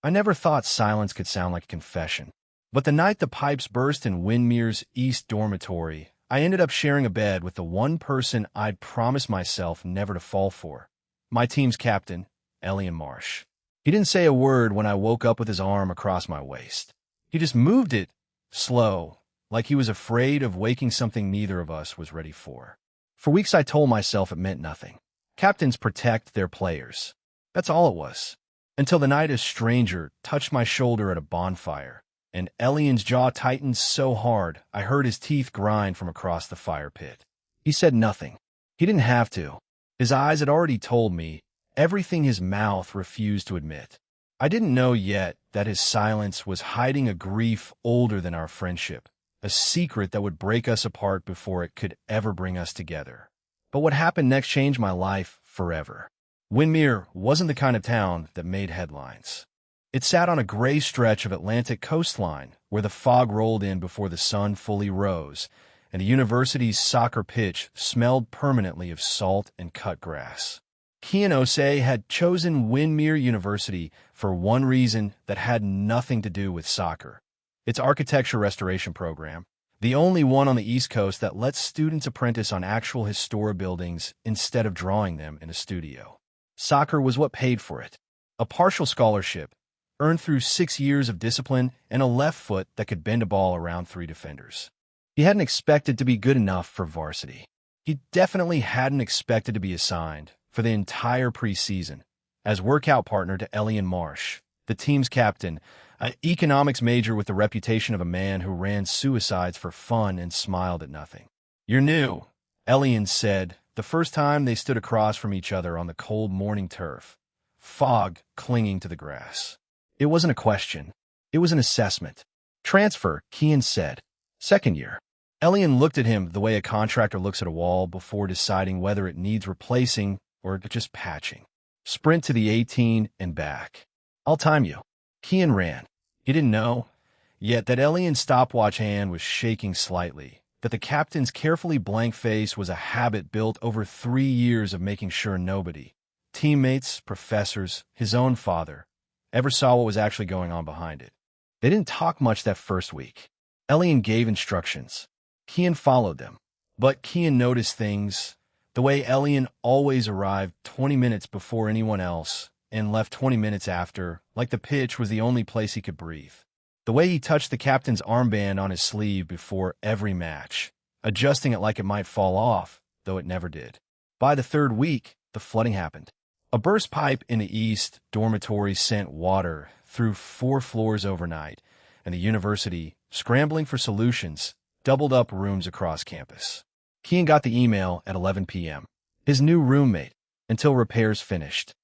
I never thought silence could sound like a confession. But the night the pipes burst in Windmere's East Dormitory, I ended up sharing a bed with the one person I'd promised myself never to fall for. My team's captain, Elliot Marsh. He didn't say a word when I woke up with his arm across my waist. He just moved it, slow, like he was afraid of waking something neither of us was ready for. For weeks I told myself it meant nothing. Captains protect their players. That's all it was. Until the night a stranger touched my shoulder at a bonfire, and Elian's jaw tightened so hard I heard his teeth grind from across the fire pit. He said nothing. He didn't have to. His eyes had already told me everything his mouth refused to admit. I didn't know yet that his silence was hiding a grief older than our friendship, a secret that would break us apart before it could ever bring us together. But what happened next changed my life forever. Windmere wasn't the kind of town that made headlines. It sat on a gray stretch of Atlantic coastline where the fog rolled in before the sun fully rose, and the university's soccer pitch smelled permanently of salt and cut grass. Kian Osei had chosen Windmere University for one reason that had nothing to do with soccer. Its architecture restoration program, the only one on the East Coast that lets students apprentice on actual historic buildings instead of drawing them in a studio. Soccer was what paid for it. A partial scholarship, earned through 6 years of discipline and a left foot that could bend a ball around 3 defenders. He hadn't expected to be good enough for varsity. He definitely hadn't expected to be assigned, for the entire preseason, as workout partner to Elliot Marsh, the team's captain, an economics major with the reputation of a man who ran suicides for fun and smiled at nothing. "You're new," Elliot said, the first time they stood across from each other on the cold morning turf, fog clinging to the grass. It wasn't a question. It was an assessment. "Transfer," Kian said. "Second year." Elliot looked at him the way a contractor looks at a wall before deciding whether it needs replacing or just patching. "Sprint to the 18 and back. I'll time you." Kian ran. He didn't know yet that Elliot's stopwatch hand was shaking slightly, that the captain's carefully blank face was a habit built over 3 years of making sure nobody, teammates, professors, his own father, ever saw what was actually going on behind it. They didn't talk much that first week. Elliot gave instructions. Kian followed them. But Kian noticed things, the way Elliot always arrived 20 minutes before anyone else and left 20 minutes after, like the pitch was the only place he could breathe. The way he touched the captain's armband on his sleeve before every match, adjusting it like it might fall off, though it never did. By the 3rd week, the flooding happened. A burst pipe in the East Dormitory sent water through 4 floors overnight, and the university, scrambling for solutions, doubled up rooms across campus. Kian got the email at 11 p.m. His new roommate, until repairs finished.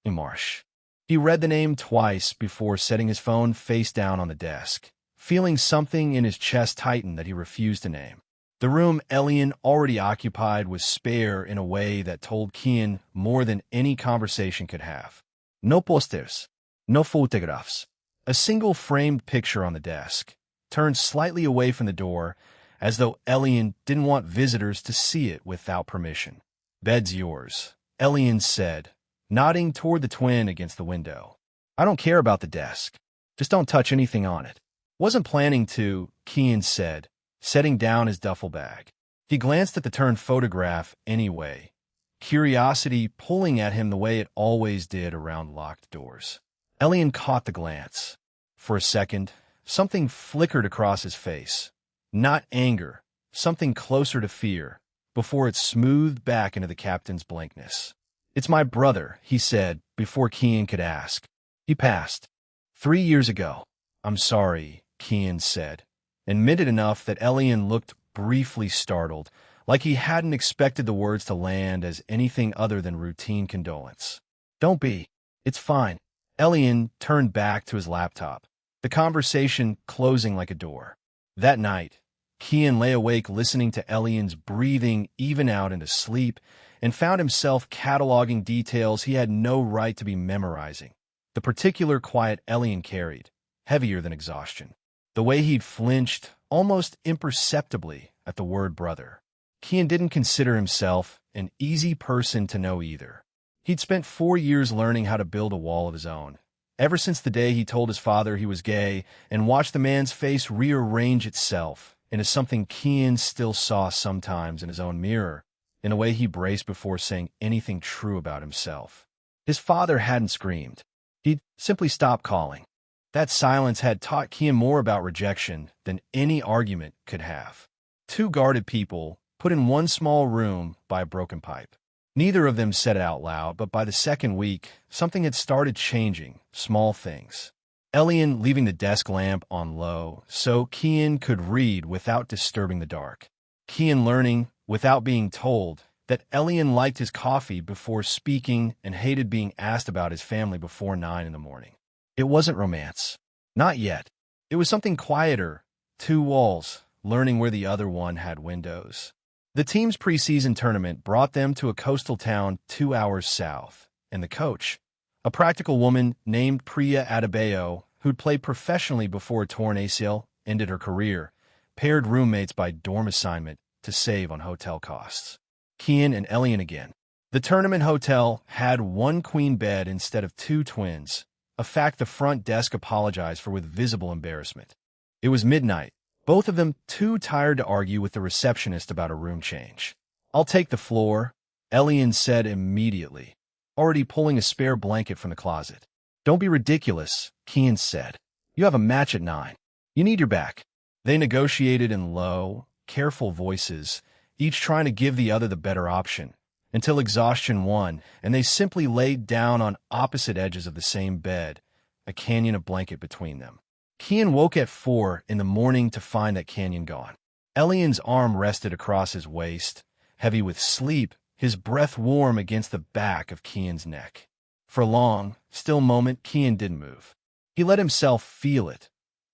Marsh. He read the name twice before setting his phone face down on the desk, feeling something in his chest tighten that he refused to name. The room Elliot already occupied was spare in a way that told Kian more than any conversation could have. No posters, no photographs. A single framed picture on the desk, turned slightly away from the door, as though Elliot didn't want visitors to see it without permission. "Bed's yours," Elliot said, nodding toward the twin against the window. "I don't care about the desk. Just don't touch anything on it." "Wasn't planning to," Kian said, setting down his duffel bag. He glanced at the turned photograph anyway, curiosity pulling at him the way it always did around locked doors. Elliot caught the glance. For a second, something flickered across his face. Not anger, something closer to fear, before it smoothed back into the captain's blankness. "It's my brother," he said, before Kian could ask. "He passed 3 years ago." "I'm sorry," Kian said, admitted enough that Elliot looked briefly startled, like he hadn't expected the words to land as anything other than routine condolence. "Don't be. It's fine." Elliot turned back to his laptop, the conversation closing like a door. That night, Kian lay awake listening to Elliot's breathing even out into sleep and found himself cataloging details he had no right to be memorizing. The particular quiet Elliot carried, heavier than exhaustion. The way he'd flinched, almost imperceptibly, at the word brother. Kian didn't consider himself an easy person to know either. He'd spent 4 years learning how to build a wall of his own, ever since the day he told his father he was gay and watched the man's face rearrange itself into something Kian still saw sometimes in his own mirror, in a way he braced before saying anything true about himself. His father hadn't screamed. He'd simply stopped calling. That silence had taught Kian more about rejection than any argument could have. Two guarded people put in one small room by a broken pipe. Neither of them said it out loud, but by the second week, something had started changing, small things. Elian leaving the desk lamp on low so Kian could read without disturbing the dark. Kian learning, without being told, that Elian liked his coffee before speaking and hated being asked about his family before 9 in the morning. It wasn't romance. Not yet. It was something quieter. 2 walls, learning where the other one had windows. The team's preseason tournament brought them to a coastal town 2 hours south, and the coach, a practical woman named Priya Adebayo, who'd played professionally before a torn ACL ended her career, paired roommates by dorm assignment to save on hotel costs. Kian and Elian again. The tournament hotel had 1 queen bed instead of 2 twins, a fact the front desk apologized for with visible embarrassment. It was midnight, both of them too tired to argue with the receptionist about a room change. "I'll take the floor," Elian said immediately, already pulling a spare blanket from the closet. "Don't be ridiculous," Kian said. "You have a match at 9. You need your back." They negotiated in low, careful voices, each trying to give the other the better option, until exhaustion won, and they simply laid down on opposite edges of the same bed, a canyon of blanket between them. Kian woke at 4 in the morning to find that canyon gone. Elian's arm rested across his waist, heavy with sleep, his breath warm against the back of Kian's neck. For a long, still moment, Kian didn't move. He let himself feel it,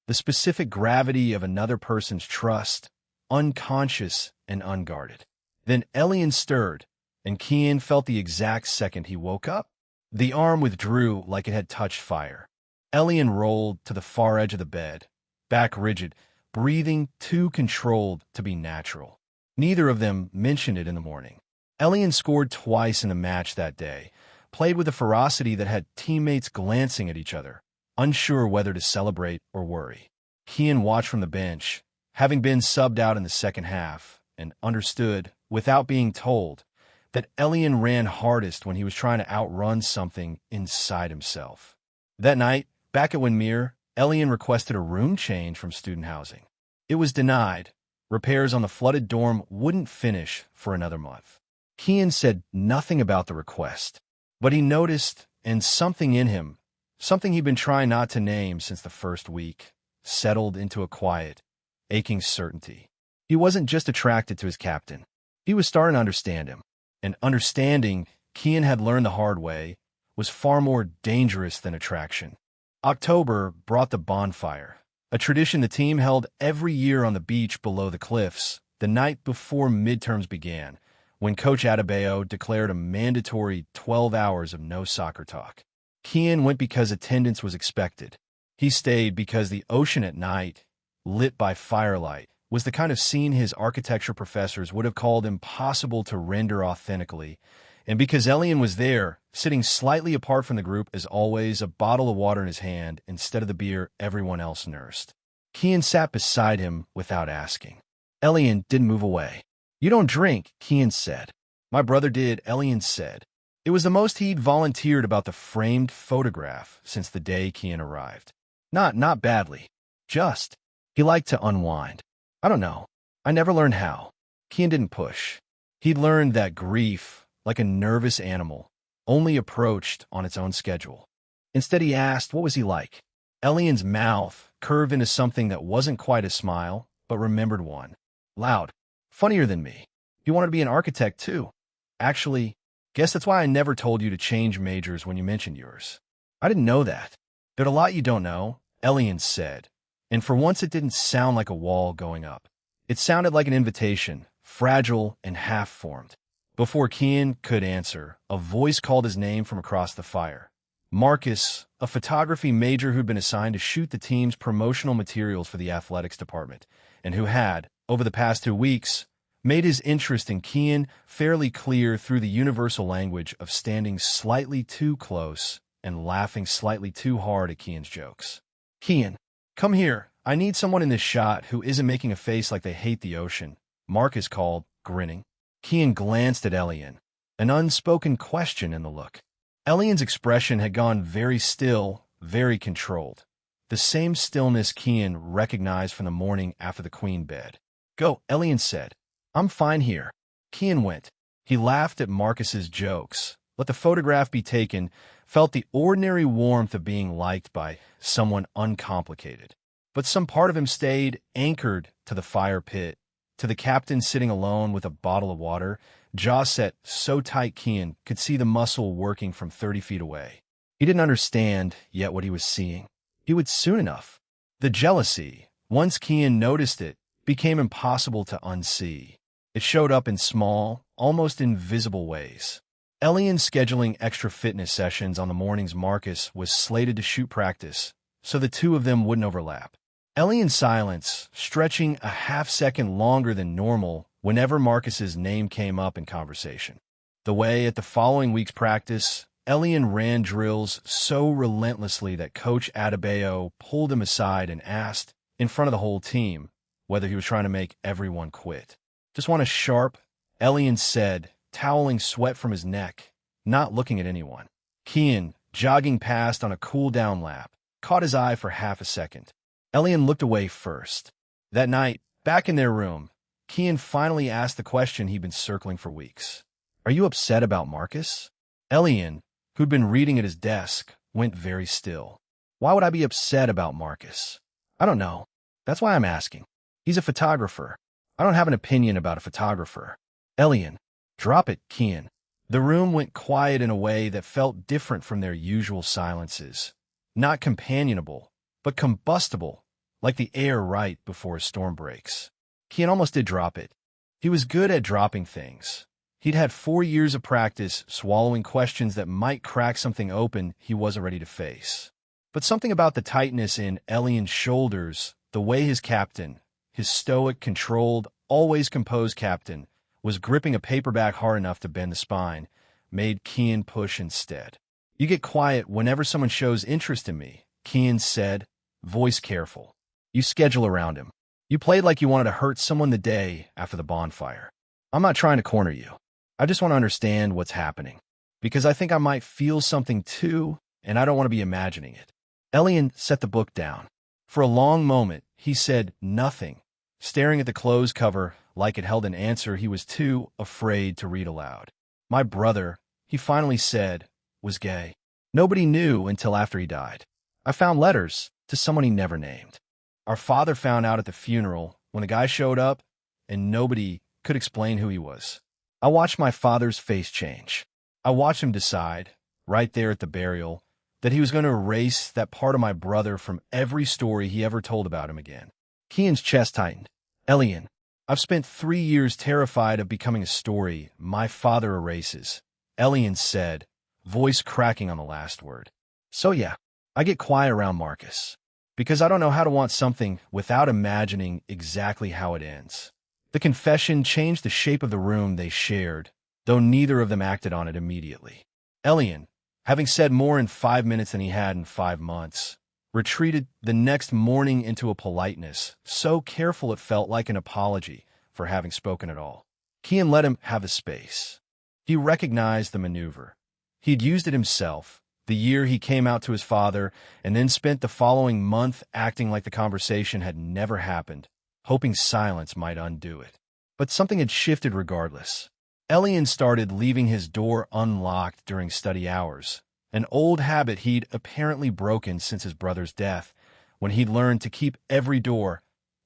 the specific gravity of another person's trust, unconscious and unguarded. Then Elian stirred, and Kian felt the exact second he woke up. The arm withdrew like it had touched fire. Elian rolled to the far edge of the bed, back rigid, breathing too controlled to be natural. Neither of them mentioned it in the morning. Elian scored twice in the match that day, played with a ferocity that had teammates glancing at each other, unsure whether to celebrate or worry. Kian watched from the bench, having been subbed out in the second half, and understood, without being told, that Elian ran hardest when he was trying to outrun something inside himself. That night, back at Winmere, Elian requested a room change from student housing. It was denied. Repairs on the flooded dorm wouldn't finish for another month. Kian said nothing about the request, but he noticed, and something in him, something he'd been trying not to name since the first week, settled into a quiet, aching certainty. He wasn't just attracted to his captain. He was starting to understand him. And understanding, Kian had learned the hard way, was far more dangerous than attraction. October brought the bonfire, a tradition the team held every year on the beach below the cliffs, the night before midterms began, when Coach Adebayo declared a mandatory 12 hours of no soccer talk. Kian went because attendance was expected. He stayed because the ocean at night, lit by firelight, was the kind of scene his architecture professors would have called impossible to render authentically, and because Elian was there, sitting slightly apart from the group as always, a bottle of water in his hand instead of the beer everyone else nursed. Kian sat beside him without asking. Elian didn't move away. "You don't drink," Kian said. "My brother did," Elian said. It was the most he'd volunteered about the framed photograph since the day Kian arrived. Not badly. Just, he liked to unwind. "I don't know. I never learned how." Kian didn't push. He'd learned that grief, like a nervous animal, only approached on its own schedule. Instead, he asked, what was he like? Elian's mouth curved into something that wasn't quite a smile, but remembered one. "Loud. Funnier than me. You wanted to be an architect, too. Actually, guess that's why I never told you to change majors when you mentioned yours." "I didn't know that." "There's a lot you don't know," Elian said. And for once it didn't sound like a wall going up. It sounded like an invitation, fragile and half-formed. Before Kian could answer, a voice called his name from across the fire. Marcus, a photography major who'd been assigned to shoot the team's promotional materials for the athletics department, and who had, over the past 2 weeks, made his interest in Kian fairly clear through the universal language of standing slightly too close and laughing slightly too hard at Kian's jokes. "Kian, come here. I need someone in this shot who isn't making a face like they hate the ocean," Marcus called, grinning. Kian glanced at Elian, an unspoken question in the look. Elian's expression had gone very still, very controlled. The same stillness Kian recognized from the morning after the queen bed. "Go," Elian said. "I'm fine here." Kian went. He laughed at Marcus's jokes, let the photograph be taken, felt the ordinary warmth of being liked by someone uncomplicated. But some part of him stayed anchored to the fire pit, to the captain sitting alone with a bottle of water, jaw set so tight Kian could see the muscle working from 30 feet away. He didn't understand yet what he was seeing. He would soon enough. The jealousy, once Kian noticed it, became impossible to unsee. It showed up in small, almost invisible ways. Elian scheduling extra fitness sessions on the mornings Marcus was slated to shoot practice, so the two of them wouldn't overlap. Elian's silence, stretching a half-second longer than normal whenever Marcus's name came up in conversation. The way at the following week's practice, Elian ran drills so relentlessly that Coach Adebayo pulled him aside and asked, in front of the whole team, whether he was trying to make everyone quit. "Just want a sharp," Elian said, toweling sweat from his neck, not looking at anyone. Kian, jogging past on a cool-down lap, caught his eye for half a second. Elian looked away first. That night, back in their room, Kian finally asked the question he'd been circling for weeks. "Are you upset about Marcus?" Elian, who'd been reading at his desk, went very still. "Why would I be upset about Marcus?" "I don't know. That's why I'm asking. He's a photographer. I don't have an opinion about a photographer." Elian, "Drop it, Kian." The room went quiet in a way that felt different from their usual silences. Not companionable, but combustible, like the air right before a storm breaks. Kian almost did drop it. He was good at dropping things. He'd had 4 years of practice swallowing questions that might crack something open he wasn't ready to face. But something about the tightness in Elian's shoulders, the way his captain, his stoic, controlled, always composed captain, was gripping a paperback hard enough to bend the spine, made Kian push instead. "You get quiet whenever someone shows interest in me," Kian said, voice careful. "You schedule around him. You played like you wanted to hurt someone the day after the bonfire. I'm not trying to corner you. I just want to understand what's happening, because I think I might feel something too, and I don't want to be imagining it." Elian set the book down. For a long moment, he said nothing, staring at the closed cover like it held an answer he was too afraid to read aloud. "My brother," he finally said, "was gay. Nobody knew until after he died. I found letters to someone he never named. Our father found out at the funeral when the guy showed up, and nobody could explain who he was. I watched my father's face change. I watched him decide, right there at the burial, that he was going to erase that part of my brother from every story he ever told about him again." Kian's chest tightened. "Elian, I've spent 3 years terrified of becoming a story my father erases," Elian said, voice cracking on the last word. "So yeah, I get quiet around Marcus, because I don't know how to want something without imagining exactly how it ends." The confession changed the shape of the room they shared, though neither of them acted on it immediately. Elian, having said more in 5 minutes than he had in 5 months, retreated the next morning into a politeness, so careful it felt like an apology for having spoken at all. Kian let him have his space. He recognized the maneuver. He'd used it himself, the year he came out to his father, and then spent the following month acting like the conversation had never happened, hoping silence might undo it. But something had shifted regardless. Elian started leaving his door unlocked during study hours, an old habit he'd apparently broken since his brother's death, when he'd learned to keep every door,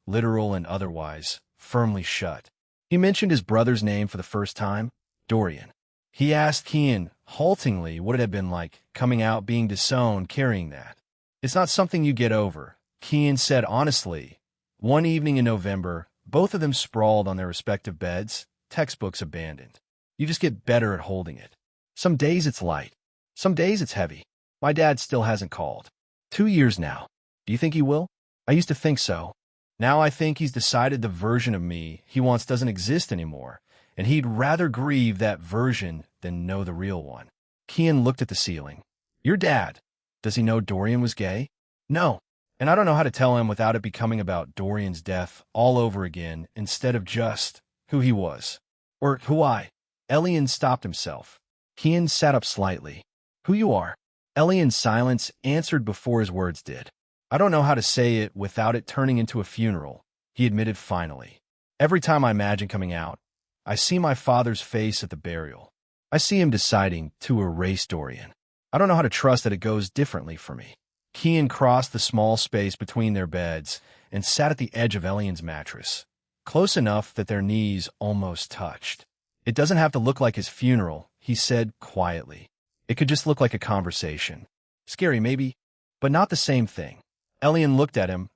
literal and otherwise, firmly shut. He mentioned his brother's name for the first time, Dorian. He asked Kian haltingly what it had been like coming out being disowned carrying that. "It's not something you get over," Kian said honestly. One evening in November, both of them sprawled on their respective beds, textbooks abandoned. "You just get better at holding it. Some days it's light. Some days it's heavy. My dad still hasn't called. 2 years now. Do you think he will? I used to think so. Now I think he's decided the version of me he wants doesn't exist anymore, and he'd rather grieve that version than know the real one." Kian looked at the ceiling. Your dad. Does he know Dorian was gay? No. And I don't know how to tell him without it becoming about Dorian's death all over again instead of just who he was. Or who I. Elian stopped himself. Kian sat up slightly. Who you are? Elian's silence answered before his words did. I don't know how to say it without it turning into a funeral, he admitted finally. Every time I imagine coming out, I see my father's face at the burial. I see him deciding to erase Dorian. I don't know how to trust that it goes differently for me. Kian crossed the small space between their beds and sat at the edge of Elian's mattress, close enough that their knees almost touched. It doesn't have to look like his funeral, he said quietly. It could just look like a conversation. Scary, maybe, but not the same thing. Elian looked at him,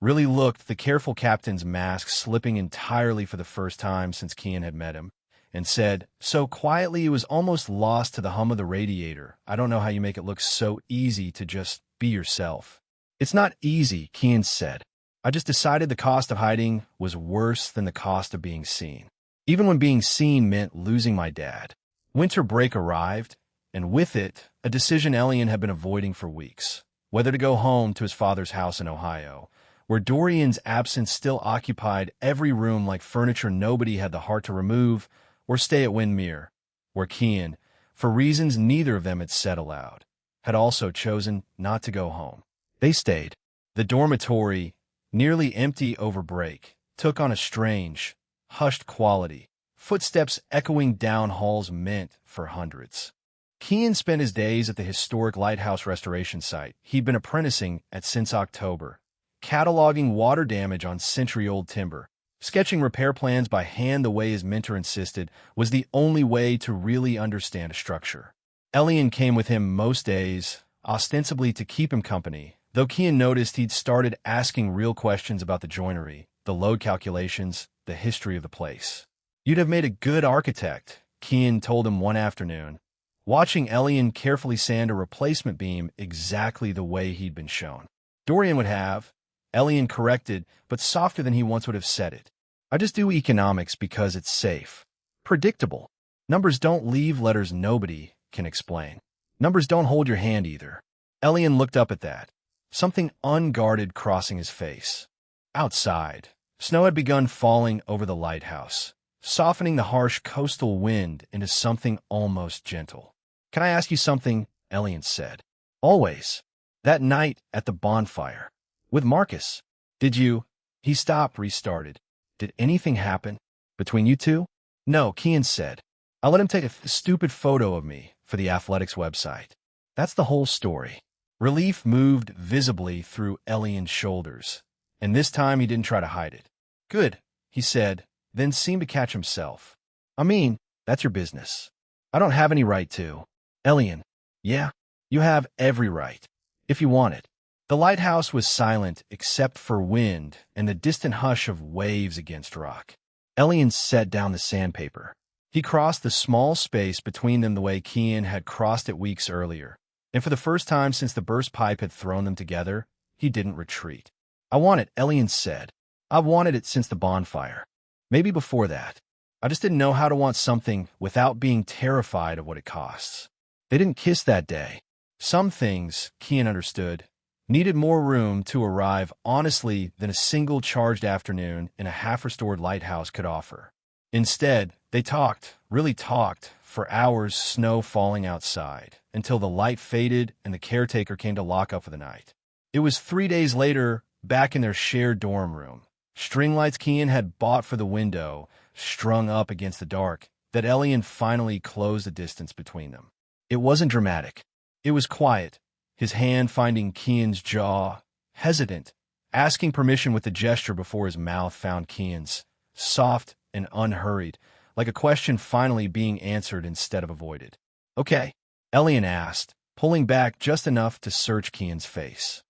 really looked, the careful captain's mask slipping entirely for the first time since Kian had met him, and said, so quietly it was almost lost to the hum of the radiator. I don't know how you make it look so easy to just be yourself. It's not easy, Kian said. I just decided the cost of hiding was worse than the cost of being seen. Even when being seen meant losing my dad. Winter break arrived, and with it, a decision Elian had been avoiding for weeks. Whether to go home to his father's house in Ohio, where Dorian's absence still occupied every room like furniture nobody had the heart to remove, or stay at Windmere, where Kian, for reasons neither of them had said aloud, had also chosen not to go home. They stayed. The dormitory, nearly empty over break, took on a strange, hushed quality, footsteps echoing down halls meant for hundreds. Kian spent his days at the historic lighthouse restoration site he'd been apprenticing at since October, cataloging water damage on century-old timber. Sketching repair plans by hand the way his mentor insisted was the only way to really understand a structure. Elian came with him most days, ostensibly to keep him company, though Kian noticed he'd started asking real questions about the joinery, the load calculations, the history of the place. You'd have made a good architect, Kian told him one afternoon, watching Elian carefully sand a replacement beam exactly the way he'd been shown. Dorian would have, Elian corrected, but softer than he once would have said it. I just do economics because it's safe. Predictable. Numbers don't leave letters nobody can explain. Numbers don't hold your hand either. Elian looked up at that, something unguarded crossing his face. Outside, snow had begun falling over the lighthouse, softening the harsh coastal wind into something almost gentle. Can I ask you something? Elian said. Always. That night at the bonfire. With Marcus. Did you? He stopped, restarted. Did anything happen? Between you two? No, Kian said. I let him take a stupid photo of me for the athletics website. That's the whole story. Relief moved visibly through Elian's shoulders, and this time he didn't try to hide it. Good, he said, then seemed to catch himself. I mean, that's your business. I don't have any right to. Elian. Yeah, you have every right. If you want it. The lighthouse was silent except for wind and the distant hush of waves against rock. Elian set down the sandpaper. He crossed the small space between them the way Kian had crossed it weeks earlier, and for the first time since the burst pipe had thrown them together, he didn't retreat. I want it, Elian said. I've wanted it since the bonfire. Maybe before that. I just didn't know how to want something without being terrified of what it costs. They didn't kiss that day. Some things, Kian understood, needed more room to arrive honestly than a single charged afternoon in a half-restored lighthouse could offer. Instead, they talked, really talked, for hours, snow falling outside, until the light faded and the caretaker came to lock up for the night. It was 3 days later, back in their shared dorm room, string lights Kian had bought for the window, strung up against the dark, that Elian finally closed the distance between them. It wasn't dramatic. It was quiet, his hand finding Kian's jaw, hesitant, asking permission with a gesture before his mouth found Kian's, soft and unhurried, like a question finally being answered instead of avoided. Okay, Elian asked, pulling back just enough to search Kian's face.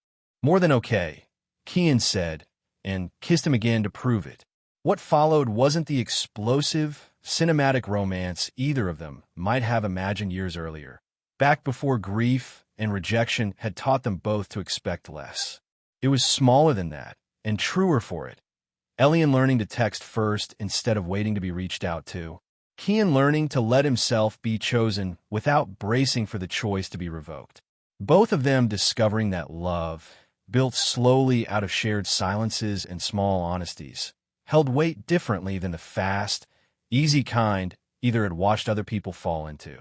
More than okay, Kian said, and kissed him again to prove it. What followed wasn't the explosive, cinematic romance either of them might have imagined years earlier, back before grief and rejection had taught them both to expect less. It was smaller than that, and truer for it. Elian learning to text first instead of waiting to be reached out to. Kian learning to let himself be chosen without bracing for the choice to be revoked. Both of them discovering that love, built slowly out of shared silences and small honesties, held weight differently than the fast, easy kind either had watched other people fall into.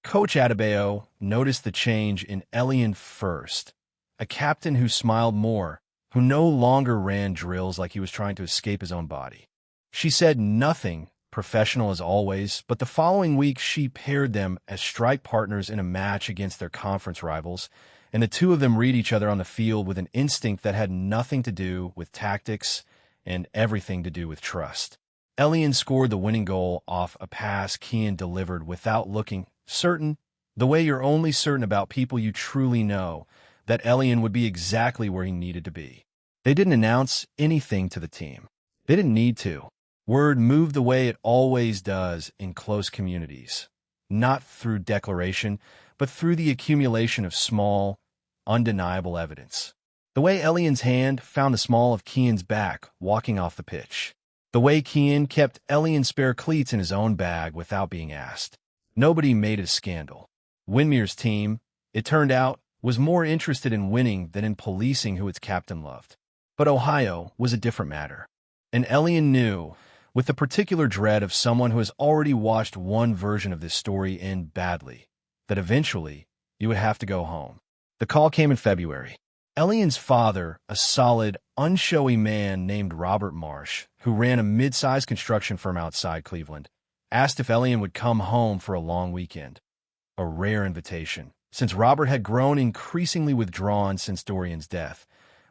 Coach Adebayo noticed the change in Elian first, a captain who smiled more, who no longer ran drills like he was trying to escape his own body. She said nothing, professional as always, but the following week she paired them as strike partners in a match against their conference rivals, and the two of them read each other on the field with an instinct that had nothing to do with tactics and everything to do with trust. Elian scored the winning goal off a pass Kian delivered without looking certain, the way you're only certain about people you truly know, that Elian would be exactly where he needed to be. They didn't announce anything to the team. They didn't need to. Word moved the way it always does in close communities, not through declaration, but through the accumulation of small, undeniable evidence. The way Elian's hand found the small of Kian's back walking off the pitch. The way Kian kept Elian's spare cleats in his own bag without being asked. Nobody made it a scandal. Winmere's team, it turned out, was more interested in winning than in policing who its captain loved. But Ohio was a different matter. And Elian knew, with the particular dread of someone who has already watched one version of this story end badly, that eventually you would have to go home. The call came in February. Elian's father, a solid, unshowy man named Robert Marsh, who ran a mid-sized construction firm outside Cleveland, asked if Elian would come home for a long weekend. A rare invitation, since Robert had grown increasingly withdrawn since Dorian's death,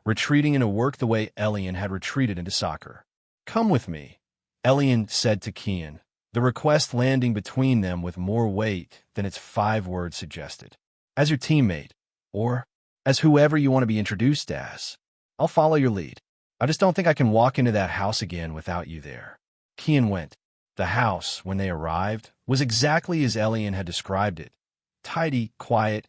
retreating into work the way Elian had retreated into soccer. "Come with me," Elian said to Kian, the request landing between them with more weight than its 5 words suggested. "As your teammate, or as whoever you want to be introduced as. I'll follow your lead. I just don't think I can walk into that house again without you there." Kian went. The house, when they arrived, was exactly as Elian had described it. Tidy, quiet,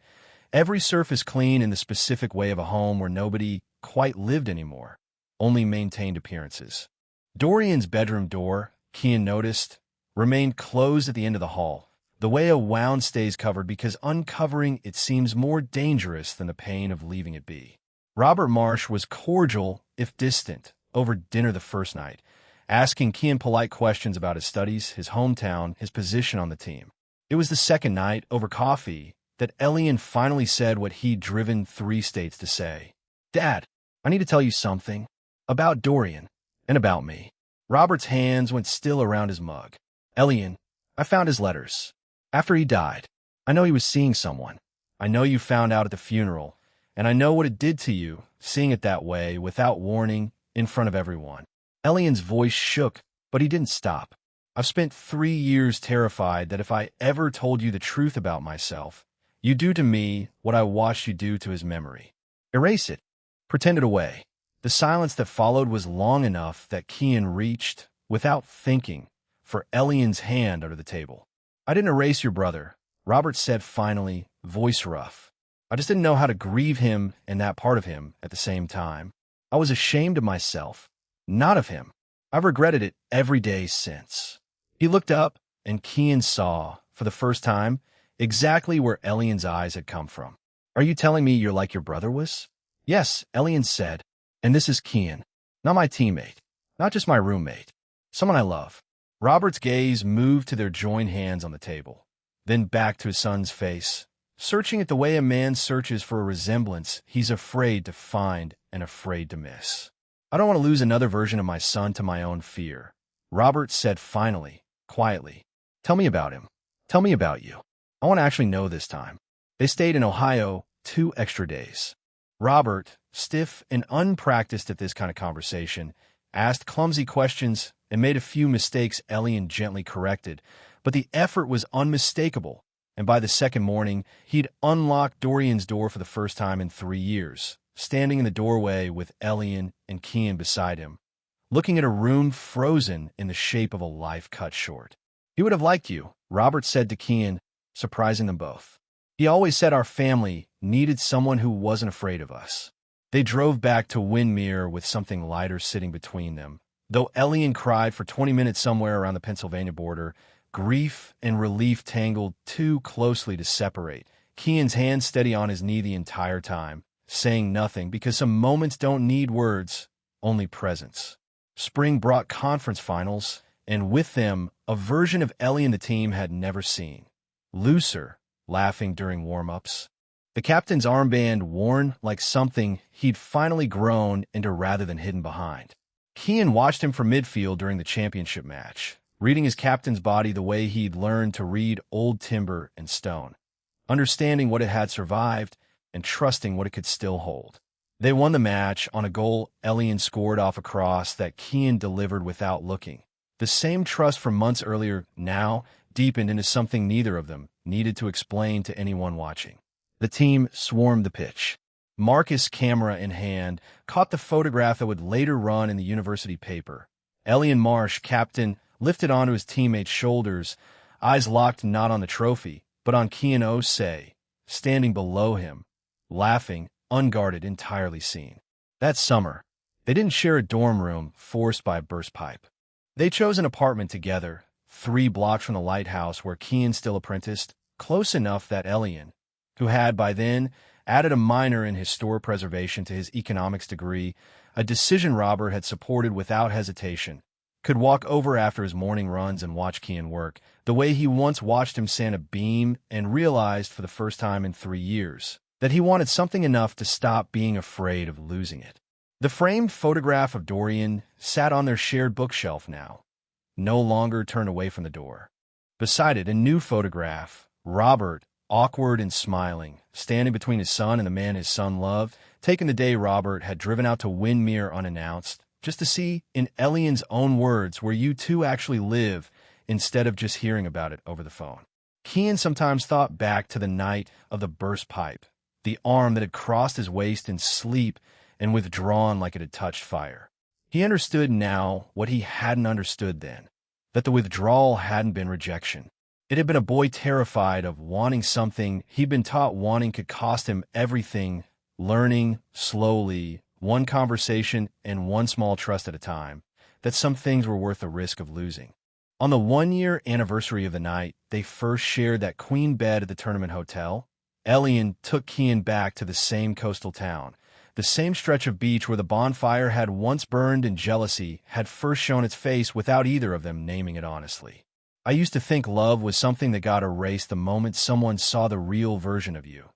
every surface clean in the specific way of a home where nobody quite lived anymore, only maintained appearances. Dorian's bedroom door, Kian noticed, remained closed at the end of the hall, the way a wound stays covered because uncovering it seems more dangerous than the pain of leaving it be. Robert Marsh was cordial, if distant, over dinner the first night, asking Kian polite questions about his studies, his hometown, his position on the team. It was the second night, over coffee, that Elian finally said what he'd driven 3 states to say. "Dad, I need to tell you something. About Dorian. And about me." Robert's hands went still around his mug. "Elian, I found his letters. After he died, I know he was seeing someone. I know you found out at the funeral, and I know what it did to you, seeing it that way, without warning, in front of everyone." Elian's voice shook, but he didn't stop. "I've spent 3 years terrified that if I ever told you the truth about myself, you'd do to me what I watched you do to his memory. Erase it. Pretend it away." The silence that followed was long enough that Kian reached, without thinking, for Elian's hand under the table. "I didn't erase your brother," Robert said finally, voice rough. "I just didn't know how to grieve him and that part of him at the same time. I was ashamed of myself, not of him. I've regretted it every day since." He looked up, and Kian saw, for the first time, exactly where Elian's eyes had come from. "Are you telling me you're like your brother was?" "Yes," Elian said. "And this is Kian. Not my teammate. Not just my roommate. Someone I love." Robert's gaze moved to their joined hands on the table, then back to his son's face, searching it the way a man searches for a resemblance he's afraid to find and afraid to miss. "I don't want to lose another version of my son to my own fear," Robert said finally, quietly. "Tell me about him. Tell me about you. I want to actually know this time." They stayed in Ohio 2 extra days. Robert, stiff and unpracticed at this kind of conversation, asked clumsy questions and made a few mistakes Elian gently corrected, but the effort was unmistakable, and by the second morning, he'd unlocked Dorian's door for the first time in 3 years, standing in the doorway with Elian and Kian beside him, looking at a room frozen in the shape of a life cut short. "He would have liked you," Robert said to Kian, surprising them both. "He always said our family needed someone who wasn't afraid of us." They drove back to Winmere with something lighter sitting between them. Though Elian cried for 20 minutes somewhere around the Pennsylvania border, grief and relief tangled too closely to separate. Kian's hand steady on his knee the entire time, saying nothing because some moments don't need words, only presence. Spring brought conference finals, and with them, a version of Ellie and the team had never seen. Looser, laughing during warm-ups. The captain's armband worn like something he'd finally grown into rather than hidden behind. Kian watched him from midfield during the championship match, reading his captain's body the way he'd learned to read old timber and stone, understanding what it had survived and trusting what it could still hold. They won the match on a goal Elian scored off a cross that Kian delivered without looking. The same trust from months earlier now deepened into something neither of them needed to explain to anyone watching. The team swarmed the pitch. Marcus, camera in hand, caught the photograph that would later run in the university paper. Elian Marsh, captain, lifted onto his teammate's shoulders, eyes locked not on the trophy, but on Kian Osei, standing below him, laughing, unguarded, entirely seen. That summer, they didn't share a dorm room forced by a burst pipe. They chose an apartment together, 3 blocks from the lighthouse where Kian still apprenticed, close enough that Elian, who had by then added a minor in historic preservation to his economics degree, a decision Robert had supported without hesitation, could walk over after his morning runs and watch Kian work, the way he once watched him sand a beam and realized for the first time in 3 years that he wanted something enough to stop being afraid of losing it. The framed photograph of Dorian sat on their shared bookshelf now, no longer turned away from the door. Beside it, a new photograph, Robert, awkward and smiling, standing between his son and the man his son loved, taken the day Robert had driven out to Windmere unannounced, just to see, in Elian's own words, where you two actually live, instead of just hearing about it over the phone. Kian sometimes thought back to the night of the burst pipe, the arm that had crossed his waist in sleep and withdrawn like it had touched fire. He understood now what he hadn't understood then, that the withdrawal hadn't been rejection. It had been a boy terrified of wanting something he'd been taught wanting could cost him everything, learning, slowly, one conversation and one small trust at a time, that some things were worth the risk of losing. On the 1-year anniversary of the night they first shared that queen bed at the tournament hotel, Elian took Kian back to the same coastal town, the same stretch of beach where the bonfire had once burned and jealousy had first shown its face without either of them naming it honestly. I used to think love was something that got erased the moment someone saw the real version of you,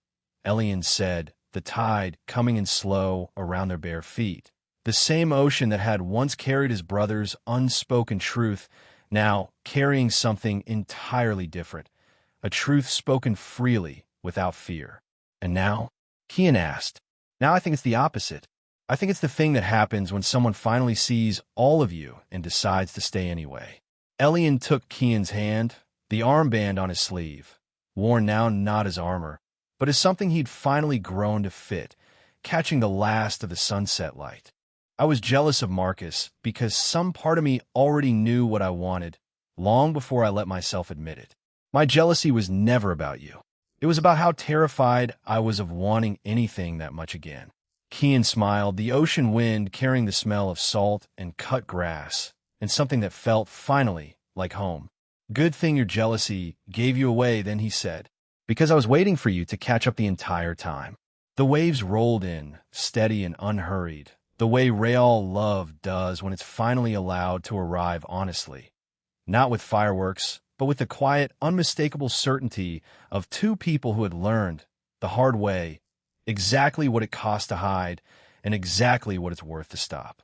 Elian said, the tide coming in slow around their bare feet. The same ocean that had once carried his brother's unspoken truth, now carrying something entirely different, a truth spoken freely, without fear. And now? Kian asked. Now I think it's the opposite. I think it's the thing that happens when someone finally sees all of you and decides to stay anyway. Elian took Kian's hand, the armband on his sleeve, worn now not as armor, but as something he'd finally grown to fit, catching the last of the sunset light. I was jealous of Marcus because some part of me already knew what I wanted, long before I let myself admit it. My jealousy was never about you. It was about how terrified I was of wanting anything that much again. Kian smiled, the ocean wind carrying the smell of salt and cut grass, and something that felt, finally, like home. Good thing your jealousy gave you away, then he said, because I was waiting for you to catch up the entire time. The waves rolled in, steady and unhurried, the way real love does when it's finally allowed to arrive honestly. Not with fireworks, but with the quiet, unmistakable certainty of 2 people who had learned, the hard way, exactly what it costs to hide and exactly what it's worth to stop.